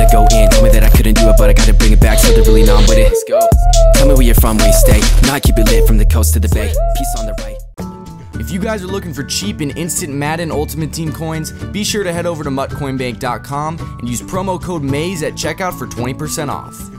gotta go in. Told me that I couldn't do it, but I gotta bring it back. So they're really not with it. Let's go. Tell me where you're from, where you stay. Now I keep it lit from the coast to the bay. Peace on the right. If you guys are looking for cheap and instant Madden Ultimate Team coins, be sure to head over to muttcoinbank.com and use promo code MAZE at checkout for 20% off.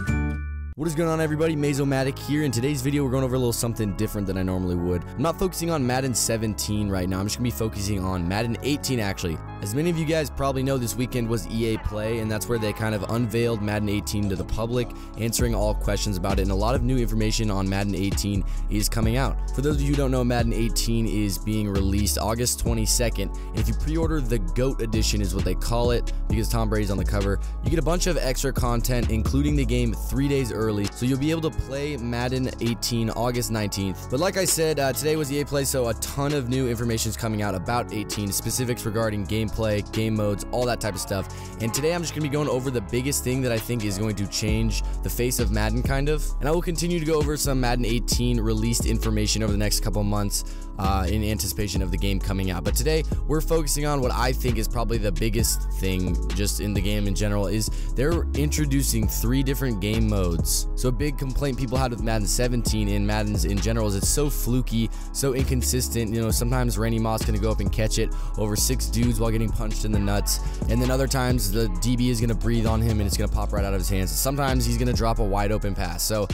What is going on, everybody? Mazomatic here. In today's video, we're going over a little something different than I normally would. I'm not focusing on Madden 17 right now. I'm just going to be focusing on Madden 18, actually. As many of you guys probably know, this weekend was EA Play, and that's where they kind of unveiled Madden 18 to the public, answering all questions about it, and a lot of new information on Madden 18 is coming out. For those of you who don't know, Madden 18 is being released August 22nd, and if you pre-order the GOAT edition is what they call it, because Tom Brady's on the cover, you get a bunch of extra content, including the game 3 days early, so you'll be able to play Madden 18 August 19th. But like I said, today was EA Play, so a ton of new information is coming out about 18, specifics regarding gameplay, game modes, all that type of stuff. And today I'm just going to be going over the biggest thing that I think is going to change the face of Madden, kind of. And I will continue to go over some Madden 18 released information over the next couple months in anticipation of the game coming out. But today we're focusing on what I think is probably the biggest thing just in the game in general, is they're introducing 3 different game modes. So a big complaint people had with Madden 17 and Maddens in general is it's so fluky, so inconsistent. You know, sometimes Randy Moss gonna go up and catch it over 6 dudes while getting punched in the nuts, and then other times the DB is gonna breathe on him and it's gonna pop right out of his hands. Sometimes he's gonna drop a wide open pass. So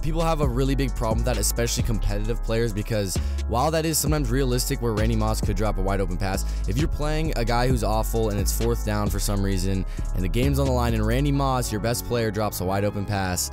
people have a really big problem with that, especially competitive players, because while that is sometimes realistic where Randy Moss could drop a wide open pass, if you're playing a guy who's awful and it's 4th down for some reason and the game's on the line and Randy Moss, your best player, drops a wide open pass,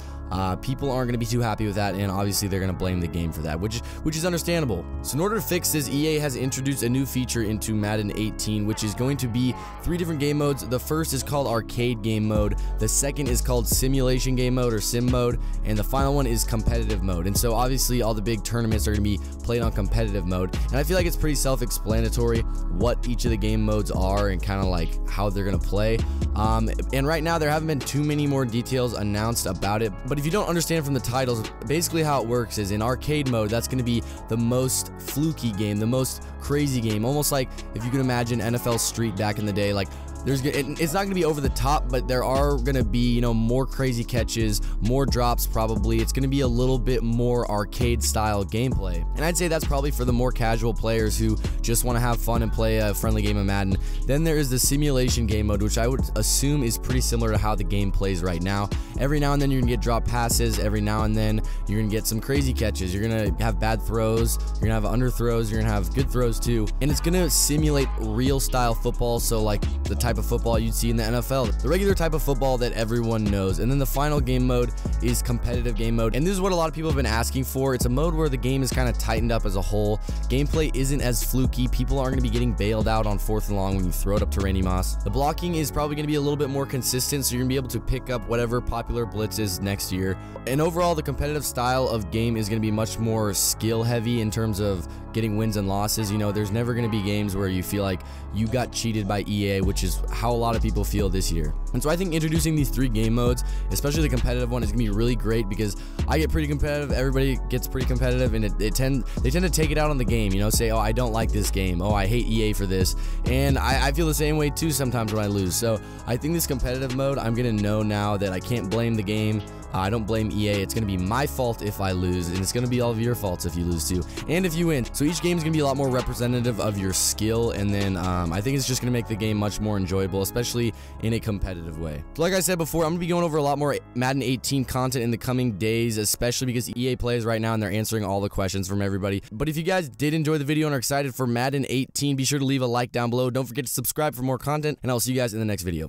people aren't going to be too happy with that, and obviously they're going to blame the game for that, which is understandable. So in order to fix this, EA has introduced a new feature into Madden 18, which is going to be 3 different game modes. The first is called arcade game mode, the second is called simulation game mode or sim mode, and the final one is competitive mode. And so obviously all the big tournaments are going to be played on competitive mode, and I feel like it's pretty self-explanatory what each of the game modes are and kind of like how they're going to play. And right now there haven't been too many more details announced about it, but if you don't understand from the titles, basically how it works is in arcade mode, that's going to be the most fluky game, the most crazy game, almost like if you can imagine NFL Street back in the day. Like, it's not going to be over the top, but there are going to be, you know, more crazy catches, more drops probably. It's going to be a little bit more arcade style gameplay, and I'd say that's probably for the more casual players who just want to have fun and play a friendly game of Madden. Then there is the simulation game mode, which I would assume is pretty similar to how the game plays right now. Every now and then you're going to get drop passes, every now and then you're going to get some crazy catches, you're going to have bad throws, you're going to have underthrows, you're going to have good throws too, and it's going to simulate real style football, so like the type of football you'd see in the NFL, the regular type of football that everyone knows. And then the final game mode is competitive game mode, and this is what a lot of people have been asking for. It's a mode where the game is kind of tightened up as a whole. Gameplay isn't as fluky. People aren't going to be getting bailed out on 4th and long when you throw it up to Randy Moss. The blocking is probably going to be a little bit more consistent, so you're going to be able to pick up whatever popular blitz is next year. And overall, the competitive style of game is going to be much more skill heavy in terms of getting wins and losses. You know, there's never going to be games where you feel like you got cheated by EA, which is how a lot of people feel this year. And so I think introducing these 3 game modes, especially the competitive one, is gonna be really great, because I get pretty competitive, everybody gets pretty competitive, and they tend to take it out on the game, you know, say, oh, I don't like this game, oh, I hate EA for this, and I feel the same way too sometimes when I lose. So I think this competitive mode, I'm gonna know now that I can't blame the game. I don't blame EA. It's going to be my fault if I lose, and it's going to be all of your faults if you lose too, and if you win. So each game is going to be a lot more representative of your skill, and then I think it's just going to make the game much more enjoyable, especially in a competitive way. So like I said before, I'm going to be going over a lot more Madden 18 content in the coming days, especially because EA plays right now and they're answering all the questions from everybody. But if you guys did enjoy the video and are excited for Madden 18, be sure to leave a like down below. Don't forget to subscribe for more content, and I'll see you guys in the next video.